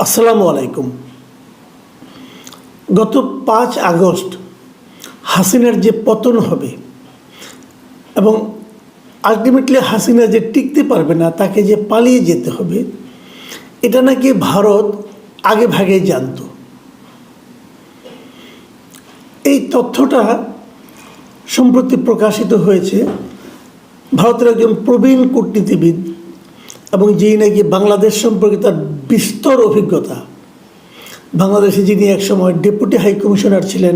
আসসালামু আলাইকুম। গত 5 আগস্ট হাসিনার যে পতন হবে এবং আলটিমেটলি হাসিনা যে টিকতে পারবে না, তাকে যে পালিয়ে যেতে হবে, এটা নাকি ভারত আগে ভাগেই জানত। এই তথ্যটা সম্প্রতি প্রকাশিত হয়েছে ভারতের একজন প্রবীণ কূটনীতিবিদ এবং যিনি নাকি বাংলাদেশ সম্পর্কে তার বিস্তর অভিজ্ঞতা, বাংলাদেশে যিনি একসময় ডেপুটি হাই কমিশনার ছিলেন,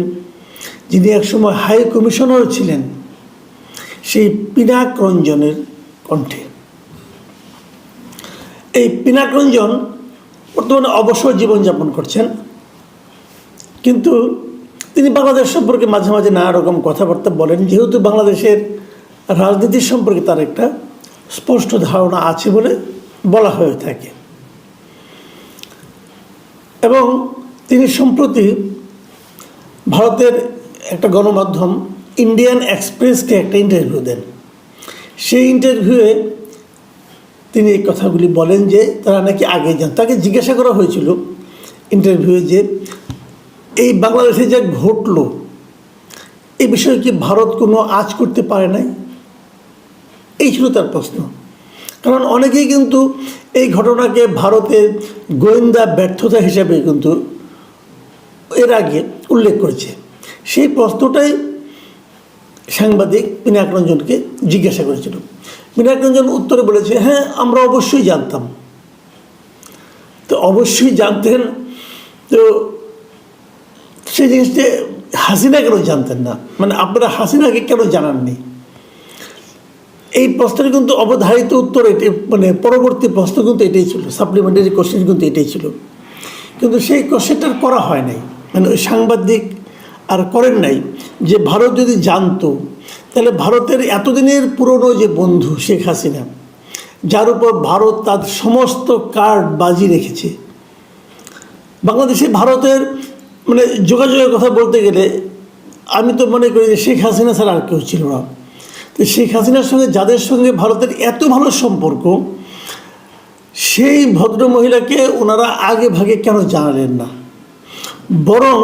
যিনি একসময় হাই কমিশনার ছিলেন, সেই পিনাক রঞ্জনের কণ্ঠে। এই পিনাক রঞ্জন বর্তমানে অবসর জীবনযাপন করছেন, কিন্তু তিনি বাংলাদেশ সম্পর্কে মাঝে মাঝে নানা রকম কথাবার্তা বলেন, যেহেতু বাংলাদেশের রাজনীতির সম্পর্কে তার একটা স্পষ্ট ধারণা আছে বলে বলা হয়ে থাকে। এবং তিনি সম্প্রতি ভারতের একটা গণমাধ্যম ইন্ডিয়ান এক্সপ্রেসকে একটা ইন্টারভিউ দেন। সেই ইন্টারভিউয়ে তিনি এই কথাগুলি বলেন যে তারা নাকি আগে যান। তাকে জিজ্ঞাসা করা হয়েছিল ইন্টারভিউয়ে যে এই বাংলাদেশে যে ঘটলো, এই বিষয়ে কি ভারত কোনো আঁচ করতে পারে নাই? এই ছিল তার প্রশ্ন। কারণ অনেকেই কিন্তু এই ঘটনাকে ভারতের গোয়েন্দা ব্যর্থতা হিসেবে কিন্তু এর আগে উল্লেখ করেছে। সেই প্রশ্নটাই সাংবাদিক পিনাক রঞ্জনকে জিজ্ঞাসা করেছিল। পিনাক রঞ্জন উত্তরে বলেছে, হ্যাঁ, আমরা অবশ্যই জানতাম। তো অবশ্যই জানতেন, তো সেই জিনিসটা হাসিনা কেন জানতেন না? মানে আপনারা হাসিনাকে কেন জানাননি? এই প্রশ্নের কিন্তু অবধারিত উত্তর এটি, মানে পরবর্তী প্রশ্ন কিন্তু এটাই ছিল, সাপ্লিমেন্টারি কোশ্চেন কিন্তু এটাই ছিল। কিন্তু সেই কোশ্চেনটা করা হয় নাই, মানে ওই সাংবাদিক আর করেন নাই যে ভারত যদি জানতো, তাহলে ভারতের এতদিনের পুরনো যে বন্ধু শেখ হাসিনা, যার উপর ভারত তার সমস্ত কার্ড বাজি রেখেছে, বাংলাদেশে ভারতের মানে যোগাযোগের কথা বলতে গেলে আমি তো মনে করি যে শেখ হাসিনা ছাড়া আর কেউ ছিল না। তো শেখ হাসিনার সঙ্গে যাদের সঙ্গে ভারতের এত ভালো সম্পর্ক, সেই ভদ্র মহিলাকে ওনারা আগে ভাগে কেন জানালেন না? বরং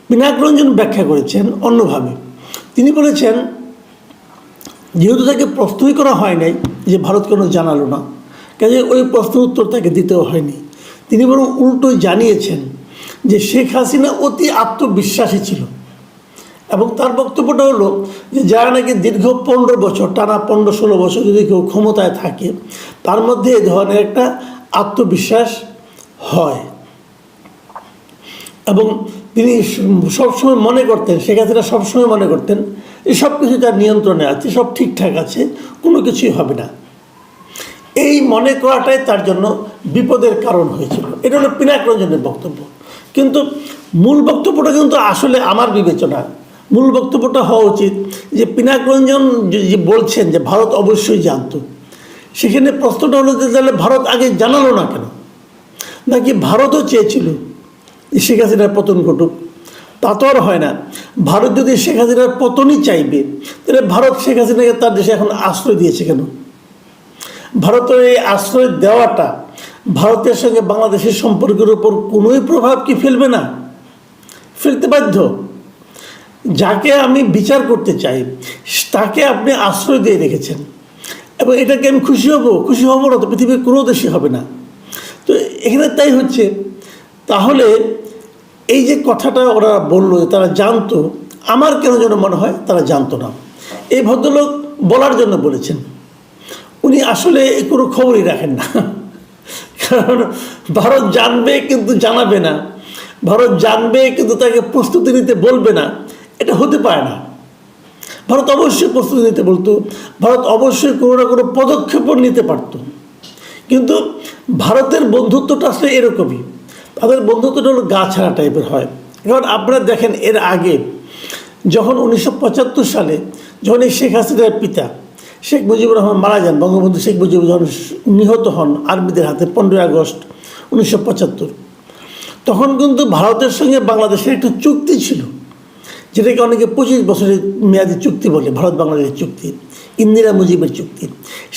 পিনাক রঞ্জন ব্যাখ্যা করেছেন অন্যভাবে। তিনি বলেছেন, যেহেতু তাকে প্রশ্নই করা হয় নাই যে ভারত কেন জানালো না, কাজে ওই প্রশ্ন উত্তর তাকে দিতেও হয়নি। তিনি বরং উল্টো জানিয়েছেন যে শেখ হাসিনা অতি আত্মবিশ্বাসী ছিল এবং তার বক্তব্যটা হলো যে যারা নাকি দীর্ঘ 15 বছর, টানা 15-16 বছর যদি কেউ ক্ষমতায় থাকে, তার মধ্যে এ ধরনের একটা আত্মবিশ্বাস হয়। এবং তিনি সবসময় মনে করতেন, শেখ হাসিনা সবসময় মনে করতেন যে সব কিছু তার নিয়ন্ত্রণে আছে, সব ঠিকঠাক আছে, কোনো কিছুই হবে না। এই মনে করাটাই তার জন্য বিপদের কারণ হয়েছিল। এটা হলো পিনাক রঞ্জনের বক্তব্য। কিন্তু মূল বক্তব্যটা কিন্তু আসলে আমার বিবেচনা, মূল বক্তব্যটা হওয়া উচিত যে পিনাক রঞ্জন যে বলছেন যে ভারত অবশ্যই জানতো, সেখানে প্রশ্নটা হলো যে তাহলে ভারত আগে জানালো না কেন? নাকি ভারতও চেয়েছিল শেখ হাসিনার পতন ঘটুক? তা তো আর হয় না। ভারত যদি শেখ হাসিনার পতনই চাইবে, তাহলে ভারত শেখ হাসিনাকে তার দেশে এখন আশ্রয় দিয়েছে কেন? ভারতের এই আশ্রয় দেওয়াটা ভারতের সঙ্গে বাংলাদেশের সম্পর্কের উপর কোনোই প্রভাব কি ফেলবে না? ফেলতে বাধ্য। যাকে আমি বিচার করতে চাই তাকে আপনি আশ্রয় দিয়ে রেখেছেন, এবং এটাকে আমি খুশি হব না তো পৃথিবীর কোনো দেশে হবে না। তো এখানে তাই হচ্ছে। তাহলে এই যে কথাটা ওরা বললো তারা জানতো, আমার কেন যেন মনে হয় তারা জানতো না। এই ভদ্রলোক বলার জন্য বলেছেন, উনি আসলে কোনো খবরই রাখেন না। কারণ ভারত জানবে কিন্তু জানাবে না, ভারত জানবে কিন্তু তাকে প্রস্তুতি নিতে বলবে না, এটা হতে পারে না। ভারত অবশ্যই প্রস্তুতি নিতে বলতো, ভারত অবশ্যই কোনো না কোনো পদক্ষেপও নিতে পারত। কিন্তু ভারতের বন্ধুত্বটা আসলে এরকমই, তাদের বন্ধুত্বটা হলো গা ছাড়া টাইপের হয়। কারণ আপনারা দেখেন, এর আগে যখন 1975 সালে যখন এই শেখ হাসিনার পিতা শেখ মুজিবুর রহমান মারা যান, বঙ্গবন্ধু শেখ মুজিবুর যখন নিহত হন আর্মিদের হাতে 15 আগস্ট 1975, তখন কিন্তু ভারতের সঙ্গে বাংলাদেশের একটা চুক্তি ছিল, যেটাকে অনেকে 25 বছরের মেয়াদী চুক্তি বলে, ভারত বাংলাদেশের চুক্তি, ইন্দিরা মুজিবের চুক্তি।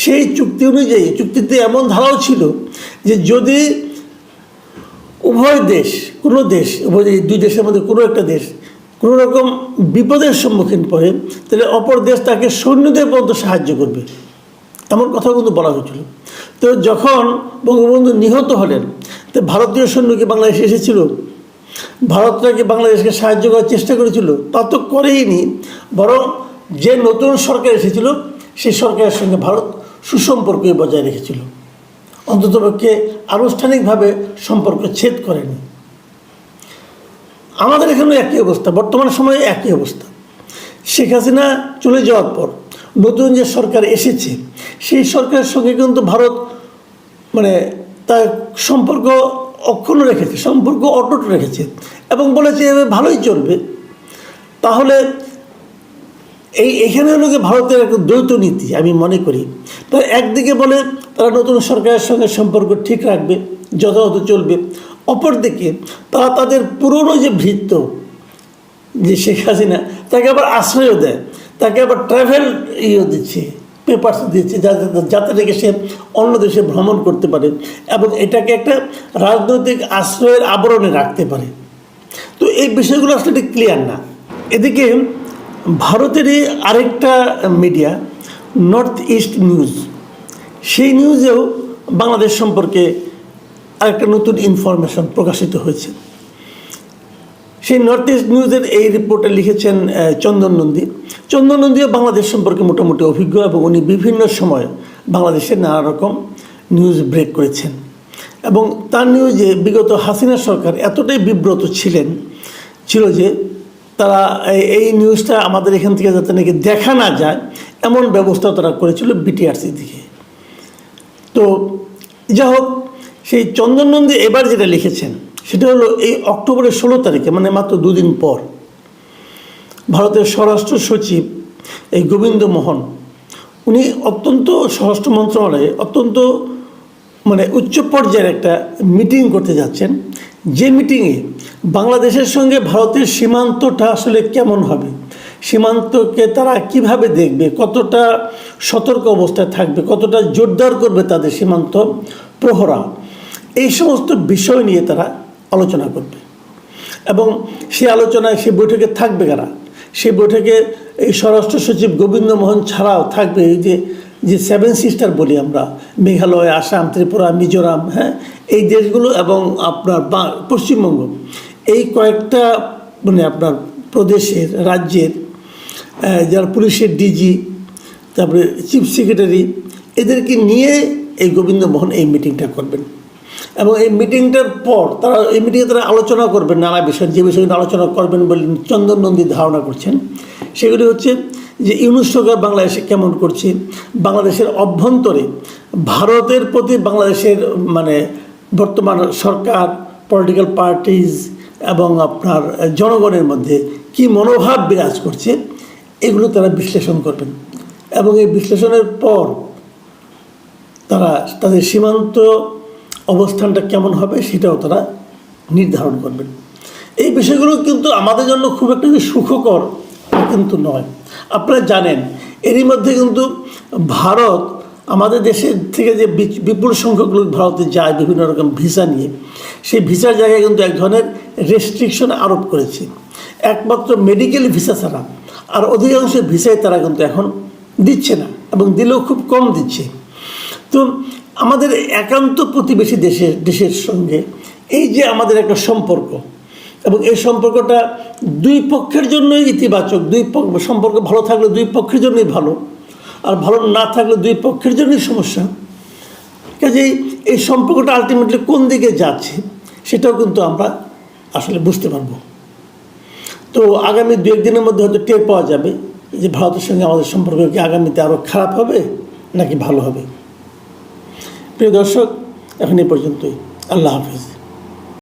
সেই চুক্তি অনুযায়ী চুক্তিতে এমন ধারাও ছিল যে যদি উভয় দেশ, কোনো দেশ, উভয় এই দুই দেশের মধ্যে কোনো একটা দেশ কোনো রকম বিপদের সম্মুখীন পড়ে, তাহলে অপর দেশ তাকে সৈন্যদের পর্যন্ত সাহায্য করবে, এমন কথা কিন্তু বলা হয়েছিল। তো যখন বঙ্গবন্ধু নিহত হলেন, তো ভারতীয় সৈন্য কি বাংলাদেশে এসেছিল? ভারতরা কি বাংলাদেশকে সাহায্য করার চেষ্টা করেছিল? তা তো করেইনি। বরং যে নতুন সরকার এসেছিল সেই সরকারের সঙ্গে ভারত সুসম্পর্কই বজায় রেখেছিল, অন্ততপক্ষে আনুষ্ঠানিকভাবে সম্পর্ক ছেদ করেনি। আমাদের এখানে একই অবস্থা, বর্তমান সময়ে একই অবস্থা। শেখ হাসিনা চলে যাওয়ার পর নতুন যে সরকার এসেছে সেই সরকারের সঙ্গে কিন্তু ভারত তার সম্পর্ক অক্ষুণ্ণ রেখেছে, সম্পর্ক অটুট রেখেছে এবং বলেছে এভাবে ভালোই চলবে। তাহলে এখানে হলো যে ভারতের একটা দ্বৈত নীতি আমি মনে করি। তারা একদিকে বলে তারা নতুন সরকারের সঙ্গে সম্পর্ক ঠিক রাখবে, যথাযথ চলবে, অপরদিকে তারা তাদের পুরনো যে ভৃত্য যে শেখ হাসিনা তাকে আবার আশ্রয়ও দেয়, তাকে আবার ট্রাভেল দিচ্ছে, পেপারস দিচ্ছে, যাতে থেকে সে অন্য দেশে ভ্রমণ করতে পারে এবং এটাকে একটা রাজনৈতিক আশ্রয়ের আবরণে রাখতে পারে। তো এই বিষয়গুলো আসলে ক্লিয়ার না। এদিকে ভারতেরই আরেকটা মিডিয়া নর্থ ইস্ট নিউজ, সেই নিউজেও বাংলাদেশ সম্পর্কে আরেকটা নতুন ইনফরমেশন প্রকাশিত হয়েছে। সেই নর্থ ইস্ট নিউজের এই রিপোর্টে লিখেছেন চন্দন নন্দী। চন্দন নন্দীও বাংলাদেশ সম্পর্কে মোটামুটি অভিজ্ঞ এবং উনি বিভিন্ন সময় বাংলাদেশের নানা রকম নিউজ ব্রেক করেছেন এবং তার নিউজে বিগত হাসিনা সরকার এতটাই বিব্রত ছিল যে তারা এই নিউজটা আমাদের এখান থেকে যাতে নাকি দেখা না যায় এমন ব্যবস্থা তারা করেছিল বিটিআরসি দিকে। তো যাই হোক, সেই চন্দন নন্দী এবার যেটা লিখেছেন সেটা হলো এই অক্টোবরের 16 তারিখে, মাত্র দুদিন পর, ভারতের স্বরাষ্ট্র সচিব এই গোবিন্দ মোহন উনি অত্যন্ত স্বরাষ্ট্র মন্ত্রণালয়ে অত্যন্ত উচ্চ পর্যায়ের একটা মিটিং করতে যাচ্ছেন, যে মিটিংয়ে বাংলাদেশের সঙ্গে ভারতের সীমান্তটা আসলে কেমন হবে, সীমান্তকে তারা কিভাবে দেখবে, কতটা সতর্ক অবস্থায় থাকবে, কতটা জোরদার করবে তাদের সীমান্ত প্রহরা, এই সমস্ত বিষয় নিয়ে তারা আলোচনা করবে। এবং সেই আলোচনায় সেই বৈঠকে থাকবে কারা? সেই বৈঠকে এই স্বরাষ্ট্র সচিব গোবিন্দ মোহন ছাড়াও থাকবে এই যে 7 সিস্টার বলি আমরা, মেঘালয়, আসাম, ত্রিপুরা, মিজোরাম, এই দেশগুলো এবং আপনার পশ্চিমবঙ্গ, এই কয়েকটা আপনার প্রদেশের, রাজ্যের যারা পুলিশের ডিজি, তারপরে চিফ সেক্রেটারি, এদেরকে নিয়ে এই গোবিন্দ মোহন এই মিটিংটা করবেন। এবং এই মিটিংটার পর এই মিটিংয়ে তারা আলোচনা করবেন নানা বিষয়, যে বিষয়গুলো আলোচনা করবেন বলে চন্দন নন্দী ধারণা করছেন সেগুলি হচ্ছে যে ইউনূস সরকার বাংলাদেশে কেমন করছে, বাংলাদেশের অভ্যন্তরে ভারতের প্রতি বাংলাদেশের বর্তমান সরকার, পলিটিক্যাল পার্টিজ এবং আপনার জনগণের মধ্যে কি মনোভাব বিরাজ করছে, এগুলো তারা বিশ্লেষণ করবেন। এবং এই বিশ্লেষণের পর তারা তাদের সীমান্ত অবস্থানটা কেমন হবে সেটাও তারা নির্ধারণ করবেন। এই বিষয়গুলো কিন্তু আমাদের জন্য খুব একটা সুখকর কিন্তু নয়। আপনারা জানেন এরই মধ্যে কিন্তু ভারত আমাদের দেশের থেকে যে বিপুল সংখ্যক লোক ভারতে যায় বিভিন্ন রকম ভিসা নিয়ে, সেই ভিসার জায়গায় কিন্তু এক ধরনের রেস্ট্রিকশন আরোপ করেছে। একমাত্র মেডিকেল ভিসা ছাড়া আর অধিকাংশ ভিসাই তারা কিন্তু এখন দিচ্ছে না এবং দিলেও খুব কম দিচ্ছে। তো আমাদের একান্ত প্রতিবেশী দেশের সঙ্গে এই যে আমাদের একটা সম্পর্ক, এবং এই সম্পর্কটা দুই পক্ষের জন্যই ইতিবাচক, সম্পর্ক ভালো থাকলে দুই পক্ষের জন্যই ভালো, আর ভালো না থাকলে দুই পক্ষের জন্যই সমস্যা। কাজেই এই সম্পর্কটা আলটিমেটলি কোন দিকে যাচ্ছে সেটাও কিন্তু আমরা আসলে বুঝতে পারব। তো আগামী 2-1 দিনের মধ্যে হয়তো টের পাওয়া যাবে যে ভারতের সঙ্গে আমাদের সম্পর্ক কি আগামীতে আরও খারাপ হবে নাকি ভালো হবে। প্রিয় দর্শক, এখন এই পর্যন্তই। আল্লাহ হাফেজ।